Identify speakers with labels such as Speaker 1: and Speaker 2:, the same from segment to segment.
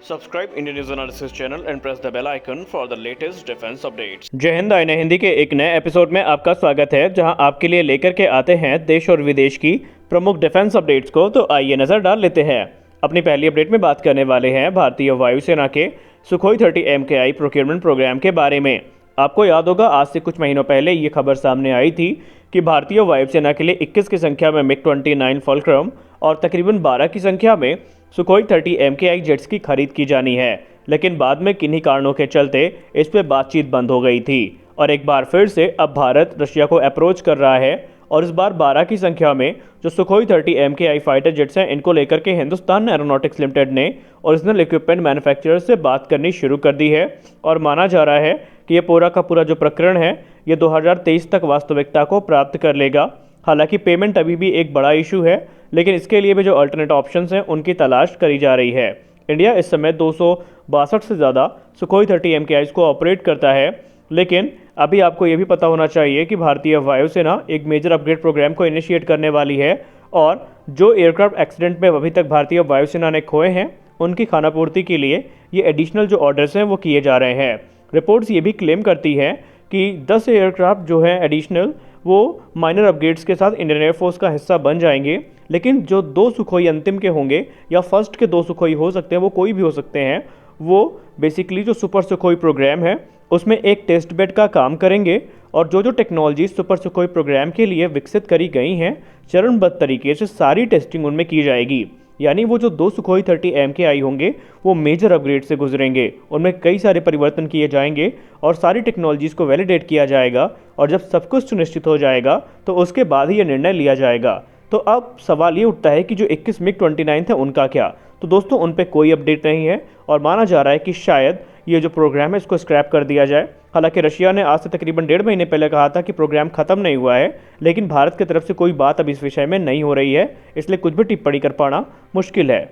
Speaker 1: Subscribe Indian News Analysis channel and press the bell icon for the latest defense updates. जय हिंद, आईने हिंदी के एक नए एपिसोड में आपका स्वागत है, जहां आपके लिए लेकर के आते हैं देश और विदेश की प्रमुख डिफेंस अपडेट्स को। तो आइए नजर डाल लेते हैं। अपनी पहली अपडेट में बात करने वाले हैं भारतीय वायुसेना के सुखोई 30 MKI प्रोक्योरमेंट प्रोग्राम के बारे में। आपको याद होगा, आज से कुछ महीनों पहले ये खबर सामने आई थी कि भारतीय वायुसेना के लिए 21 की संख्या में MiG-29 फॉल्क्रम और तकरीबन 12 की संख्या में सुखोई 30 MKI जेट्स की खरीद की जानी है, लेकिन बाद में किन्हीं कारणों के चलते इस पर बातचीत बंद हो गई थी। और एक बार फिर से अब भारत रशिया को अप्रोच कर रहा है और इस बार 12 की संख्या में जो सुखोई 30 MKI फाइटर जेट्स हैं, इनको लेकर के हिंदुस्तान एरोनॉटिक्स लिमिटेड ने ओरिजिनल इक्विपमेंट मैन्युफैक्चरर से बात करनी शुरू कर दी है। और माना जा रहा है कि ये पूरा का पूरा जो प्रकरण है ये 2023 तक वास्तविकता को प्राप्त कर लेगा। हालांकि पेमेंट अभी भी एक बड़ा इशू है, लेकिन इसके लिए भी जो अल्टरनेट ऑप्शंस हैं उनकी तलाश करी जा रही है। इंडिया इस समय 262 से ज़्यादा सुखोई 30 MKIs को ऑपरेट करता है, लेकिन अभी आपको ये भी पता होना चाहिए कि भारतीय वायुसेना एक मेजर अपग्रेड प्रोग्राम को इनिशिएट करने वाली है और जो एयरक्राफ्ट एक्सीडेंट में अभी तक भारतीय वायुसेना ने खोए हैं उनकी खानापूर्ति के लिए ये एडिशनल जो ऑर्डर्स हैं वो किए जा रहे हैं। रिपोर्ट्स ये भी क्लेम करती हैं कि 10 एयरक्राफ्ट जो हैं एडिशनल वो माइनर अपग्रेड्स के साथ इंडियन एयरफोर्स का हिस्सा बन जाएंगे, लेकिन जो 2 सुखोई अंतिम के होंगे या फर्स्ट के 2 सुखोई हो सकते हैं, वो कोई भी हो सकते हैं, वो बेसिकली जो सुपर सुखोई प्रोग्राम है उसमें एक टेस्ट बेड का काम करेंगे और जो टेक्नोलॉजी सुपर सुखोई प्रोग्राम के लिए विकसित करी गई हैं चरणबद्ध तरीके से सारी टेस्टिंग उनमें की जाएगी। यानी वो जो 2 सुखोई 30 MKI होंगे वो मेजर अपग्रेड से गुजरेंगे, उनमें कई सारे परिवर्तन किए जाएंगे और सारी टेक्नोलॉजीज़ को वैलिडेट किया जाएगा और जब सब कुछ सुनिश्चित हो जाएगा तो उसके बाद ही ये निर्णय लिया जाएगा। तो अब सवाल ये उठता है कि जो 21 MiG-29 थे उनका क्या? तो दोस्तों उन पर कोई अपडेट नहीं है और माना जा रहा है कि शायद ये जो प्रोग्राम है इसको स्क्रैप कर दिया जाए। हालांकि रशिया ने आज से तकरीबन 1.5 महीने पहले कहा था कि प्रोग्राम खत्म नहीं हुआ है, लेकिन भारत की तरफ से कोई बात अब इस विषय में नहीं हो रही है, इसलिए कुछ भी टिप्पणी कर पाना मुश्किल है।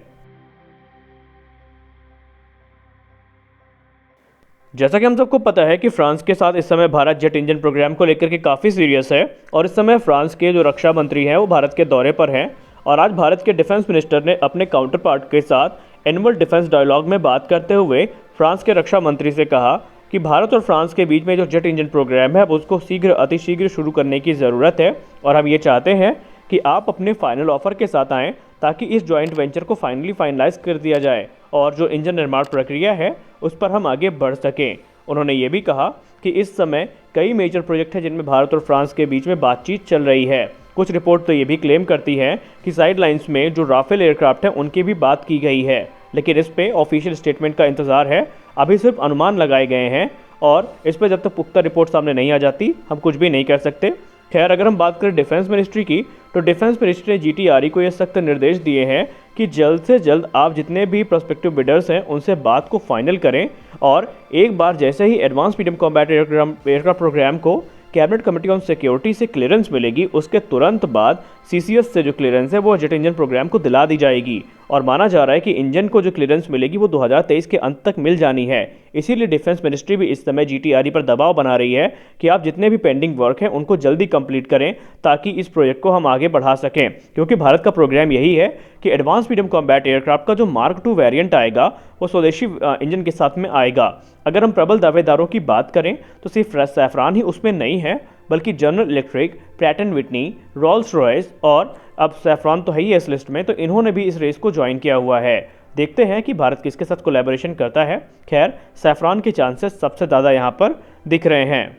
Speaker 1: जैसा कि हम सबको पता है कि फ्रांस के साथ इस समय भारत जेट इंजन प्रोग्राम को लेकर के काफ़ी सीरियस है और इस समय फ्रांस के जो रक्षा मंत्री हैं वो भारत के दौरे पर हैं और आज भारत के डिफेंस मिनिस्टर ने अपने काउंटर पार्ट के साथ एनुअल डिफेंस डायलॉग में बात करते हुए फ्रांस के रक्षा मंत्री से कहा कि भारत और फ्रांस के बीच में जो जेट इंजन प्रोग्राम है अब उसको अतिशीघ्र शुरू करने की ज़रूरत है और हम ये चाहते हैं कि आप अपने फाइनल ऑफर के साथ आएँ ताकि इस जॉइंट वेंचर को फाइनलाइज कर दिया जाए और जो इंजन निर्माण प्रक्रिया है उस पर हम आगे बढ़ सकें। उन्होंने ये भी कहा कि इस समय कई मेजर प्रोजेक्ट हैं जिनमें भारत और फ्रांस के बीच में बातचीत चल रही है। कुछ रिपोर्ट तो ये भी क्लेम करती है कि साइड लाइन्स में जो राफेल एयरक्राफ्ट हैं उनकी भी बात की गई है, लेकिन इस पे ऑफिशियल स्टेटमेंट का इंतजार है। अभी सिर्फ अनुमान लगाए गए हैं और इस पर जब तक पुख्ता रिपोर्ट सामने नहीं आ जाती हम कुछ भी नहीं कर सकते। खैर, अगर हम बात करें डिफेंस मिनिस्ट्री की, तो डिफेंस मिनिस्ट्री ने GTRE को यह सख्त निर्देश दिए हैं कि जल्द से जल्द आप जितने भी प्रोस्पेक्टिव बिडर्स हैं उनसे बात को फाइनल करें और एक बार जैसे ही advance medium combat aircraft program को कैबिनेट कमेटी ऑन सिक्योरिटी से क्लियरेंस मिलेगी, उसके तुरंत बाद CCS से जो क्लियरेंस है वो जेट इंजन प्रोग्राम को दिला दी जाएगी और माना जा रहा है कि इंजन को जो क्लियरेंस मिलेगी वो 2023 के अंत तक मिल जानी है। इसीलिए डिफेंस मिनिस्ट्री भी इस समय GTRE पर दबाव बना रही है कि आप जितने भी पेंडिंग वर्क हैं उनको जल्दी कंप्लीट करें ताकि इस प्रोजेक्ट को हम आगे बढ़ा सकें, क्योंकि भारत का प्रोग्राम यही है कि एडवांस मीडियम कॉम्बैट एयरक्राफ्ट का जो Mark II वेरिएंट आएगा वो स्वदेशी इंजन के साथ में आएगा। अगर हम प्रबल दावेदारों की बात करें तो सिर्फ सैफरान ही उसमें नहीं है, बल्कि general electric, Pratt and Whitney, Rolls Royce और अब सैफरान तो है ही इस लिस्ट में, तो इन्होंने भी इस रेस को ज्वाइन किया हुआ है। देखते हैं कि भारत किसके साथ कोलैबोरेशन करता है। खैर, सैफरान के चांसेस सबसे ज़्यादा यहाँ पर दिख रहे हैं।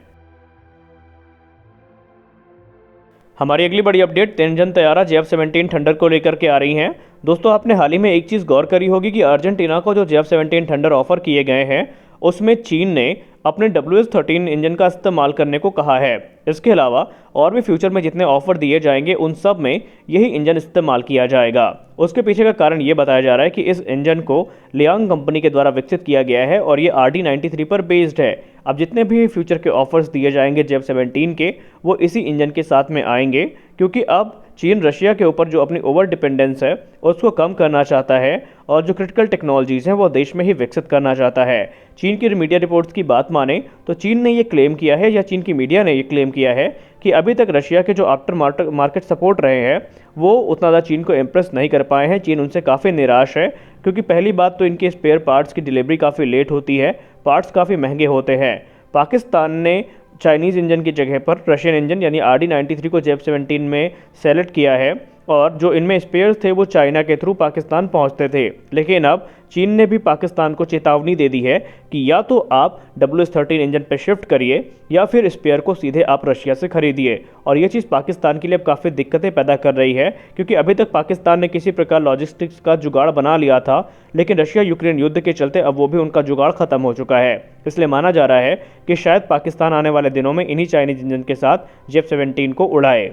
Speaker 1: हमारी अगली बड़ी अपडेट तेनजन तैयारा JF-17 थंडर को लेकर के आ रही हैं। दोस्तों, आपने हाल ही में एक चीज़ गौर करी होगी कि अर्जेंटीना को जो JF-17 थंडर ऑफर किए गए हैं उसमें चीन ने अपने WS-13 इंजन का इस्तेमाल करने को कहा है। इसके अलावा और भी फ्यूचर में जितने ऑफर दिए जाएंगे उन सब में यही इंजन इस्तेमाल किया जाएगा। उसके पीछे का कारण ये बताया जा रहा है कि इस इंजन को लियांग कंपनी के द्वारा विकसित किया गया है और ये RD-93 पर बेस्ड है। अब जितने भी फ्यूचर के ऑफर्स दिए जाएंगे JF-17 के वो इसी इंजन के साथ में आएंगे, क्योंकि अब चीन रशिया के ऊपर जो अपनी ओवर डिपेंडेंस है उसको कम करना चाहता है और जो क्रिटिकल टेक्नोलॉजीज़ हैं वो देश में ही विकसित करना चाहता है। चीन की मीडिया रिपोर्ट्स की बात माने तो चीन ने ये क्लेम किया है या चीन की मीडिया ने ये क्लेम किया है कि अभी तक रशिया के जो आफ्टर मार्केट सपोर्ट रहे हैं वो उतना ज़्यादा चीन को इम्प्रेस नहीं कर पाए हैं। चीन उनसे काफ़ी निराश है, क्योंकि पहली बात तो इनके स्पेयर पार्ट्स की डिलीवरी काफ़ी लेट होती है, पार्ट्स काफ़ी महंगे होते हैं। पाकिस्तान ने चाइनीज़ इंजन की जगह पर रशियन इंजन यानी RD-93 को जेफ 17 में सेलेक्ट किया है, और जो इनमें स्पेयर्स थे वो चाइना के थ्रू पाकिस्तान पहुंचते थे। लेकिन अब चीन ने भी पाकिस्तान को चेतावनी दे दी है कि या तो आप WS-13 इंजन पर शिफ्ट करिए या फिर स्पेयर को सीधे आप रशिया से खरीदिए। और ये चीज़ पाकिस्तान के लिए अब काफ़ी दिक्कतें पैदा कर रही है, क्योंकि अभी तक पाकिस्तान ने किसी प्रकार लॉजिस्टिक्स का जुगाड़ बना लिया था, लेकिन रशिया यूक्रेन युद्ध के चलते अब वो भी उनका जुगाड़ खत्म हो चुका है। इसलिए माना जा रहा है कि शायद पाकिस्तान आने वाले दिनों में इन्हीं चाइनीज इंजन के साथ जेफ 17 को उड़ाए।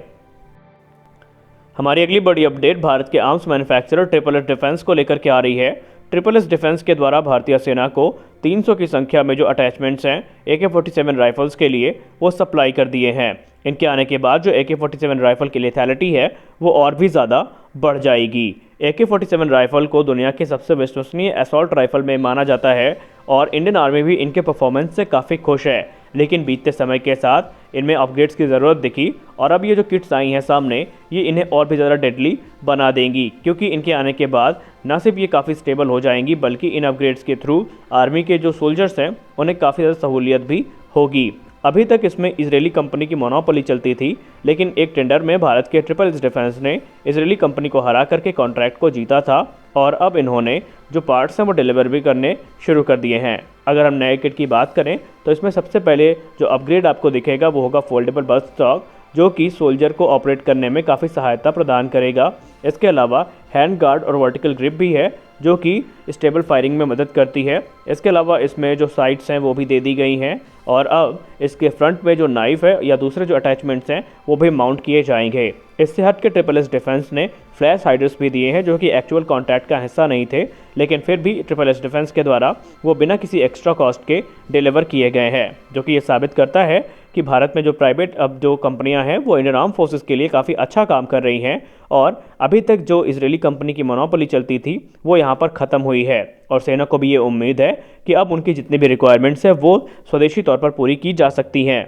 Speaker 1: हमारी अगली बड़ी अपडेट भारत के arms manufacturer triple S defence को लेकर के आ रही है। ट्रिपल एस डिफेंस के द्वारा भारतीय सेना को 300 की संख्या में जो अटैचमेंट्स हैं AK-47 राइफल्स के लिए वो सप्लाई कर दिए हैं। इनके आने के बाद जो AK-47 राइफल की लेथैलिटी है वो और भी ज़्यादा बढ़ जाएगी। AK-47 राइफल को दुनिया के सबसे विश्वसनीय असॉल्ट राइफल में माना जाता है और इंडियन आर्मी भी इनके परफॉर्मेंस से काफ़ी खुश है। लेकिन बीतते समय के साथ इनमें अपग्रेड्स की ज़रूरत दिखी और अब ये जो किट्स आई हैं सामने, ये इन्हें और भी ज़्यादा डेडली बना देंगी, क्योंकि इनके आने के बाद न सिर्फ ये काफ़ी स्टेबल हो जाएंगी बल्कि इन अपग्रेड्स के थ्रू आर्मी के जो सोल्जर्स हैं उन्हें काफ़ी ज़्यादा सहूलियत भी होगी। अभी तक इसमें इजरायली कंपनी की मोनोपोली चलती थी, लेकिन एक टेंडर में भारत के ट्रिपल एस डिफेंस ने इजरायली कंपनी को हरा करके कॉन्ट्रैक्ट को जीता था और अब इन्होंने जो पार्ट्स हैं वो डिलीवर भी करने शुरू कर दिए हैं। अगर हम नए किट की बात करें तो इसमें सबसे पहले जो अपग्रेड आपको दिखेगा वो होगा फोल्डेबल बस्ट स्टॉक, जो कि सोल्जर को ऑपरेट करने में काफ़ी सहायता प्रदान करेगा। इसके अलावा हैंड गार्ड और वर्टिकल ग्रिप भी है, जो कि स्टेबल फायरिंग में मदद करती है। इसके अलावा इसमें जो साइट्स हैं वो भी दे दी गई हैं और अब इसके फ्रंट में जो नाइफ है या दूसरे जो अटैचमेंट्स हैं वो भी माउंट किए जाएंगे। इससे हट के ट्रिपल एस डिफेंस ने फ्लैश हाइडर्स भी दिए हैं, जो कि एक्चुअल कॉन्ट्रैक्ट का हिस्सा नहीं थे, लेकिन फिर भी ट्रिपल एस डिफेंस के द्वारा वो बिना किसी एक्स्ट्रा कॉस्ट के डिलीवर किए गए हैं, जो कि ये साबित करता है कि भारत में जो प्राइवेट अब जो कंपनियां हैं वो इंडियन आर्म फोर्सेस के लिए काफ़ी अच्छा काम कर रही हैं और अभी तक जो इजरायली कंपनी की मोनोपोली चलती थी वो यहाँ पर ख़त्म हुई है। और सेना को भी ये उम्मीद है कि अब उनकी जितनी भी रिक्वायरमेंट्स है वो स्वदेशी तौर पर पूरी की जा सकती हैं।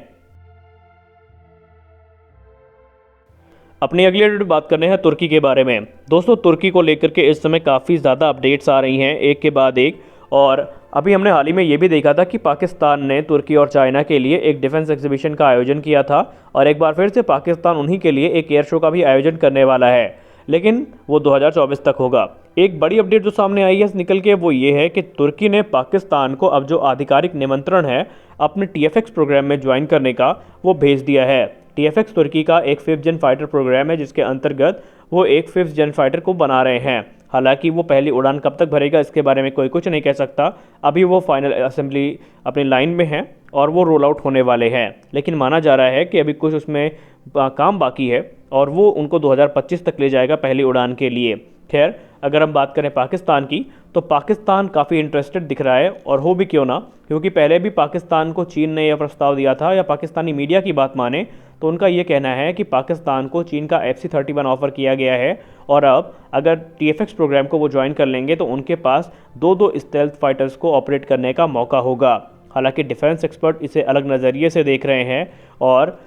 Speaker 1: अपनी अगली अपडेट बात करने हैं तुर्की के बारे में। दोस्तों, तुर्की को लेकर के इस समय काफ़ी ज़्यादा अपडेट्स आ रही हैं एक के बाद एक, और अभी हमने हाल ही में ये भी देखा था कि पाकिस्तान ने तुर्की और चाइना के लिए एक डिफेंस एग्जीबिशन का आयोजन किया था और एक बार फिर से पाकिस्तान उन्हीं के लिए एक एयर शो का भी आयोजन करने वाला है, लेकिन वो 2024 तक होगा। एक बड़ी अपडेट जो सामने आई है निकल के वो ये है कि तुर्की ने पाकिस्तान को अब जो आधिकारिक निमंत्रण है अपने TFX प्रोग्राम में ज्वाइन करने का वो भेज दिया है। TFX तुर्की का एक 5th जेन फाइटर प्रोग्राम है, जिसके अंतर्गत वो एक 5th जेन फाइटर को बना रहे हैं। हालांकि वो पहली उड़ान कब तक भरेगा इसके बारे में कोई कुछ नहीं कह सकता, अभी वो फाइनल असेंबली अपनी लाइन में है और वो रोल आउट होने वाले हैं, लेकिन माना जा रहा है कि अभी कुछ उसमें काम बाकी है और वो उनको 2025 तक ले जाएगा पहली उड़ान के लिए। खैर, अगर हम बात करें पाकिस्तान की तो पाकिस्तान काफ़ी इंटरेस्टेड दिख रहा है, और हो भी क्यों ना, क्योंकि पहले भी पाकिस्तान को चीन ने यह प्रस्ताव दिया था, या पाकिस्तानी मीडिया की बात माने तो उनका ये कहना है कि पाकिस्तान को चीन का FC-31 ऑफर किया गया है और अब अगर TFX प्रोग्राम को वो ज्वाइन कर लेंगे तो उनके पास दो स्टेल्थ फाइटर्स को ऑपरेट करने का मौका होगा। हालांकि डिफेंस एक्सपर्ट इसे अलग नज़रिए से देख रहे हैं और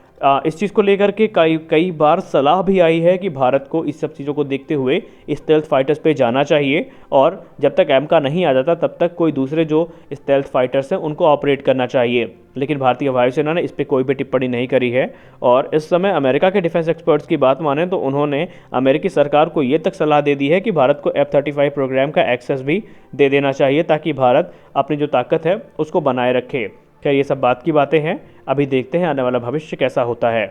Speaker 1: इस चीज़ को लेकर के कई बार सलाह भी आई है कि भारत को इस सब चीज़ों को देखते हुए स्टेल्थ फाइटर्स पे जाना चाहिए और जब तक एमका नहीं आ जाता तब तक कोई दूसरे जो स्टेल्थ फाइटर्स हैं उनको ऑपरेट करना चाहिए। लेकिन भारतीय वायुसेना ने इस पर कोई भी टिप्पणी नहीं करी है और इस समय अमेरिका के डिफेंस एक्सपर्ट्स की बात माने तो उन्होंने अमेरिकी सरकार को ये तक सलाह दे दी है कि भारत को F-35 प्रोग्राम का एक्सेस भी दे देना चाहिए ताकि भारत अपनी जो ताकत है उसको बनाए रखे। खैर, ये सब बात की बातें हैं, अभी देखते हैं आने वाला भविष्य कैसा होता है।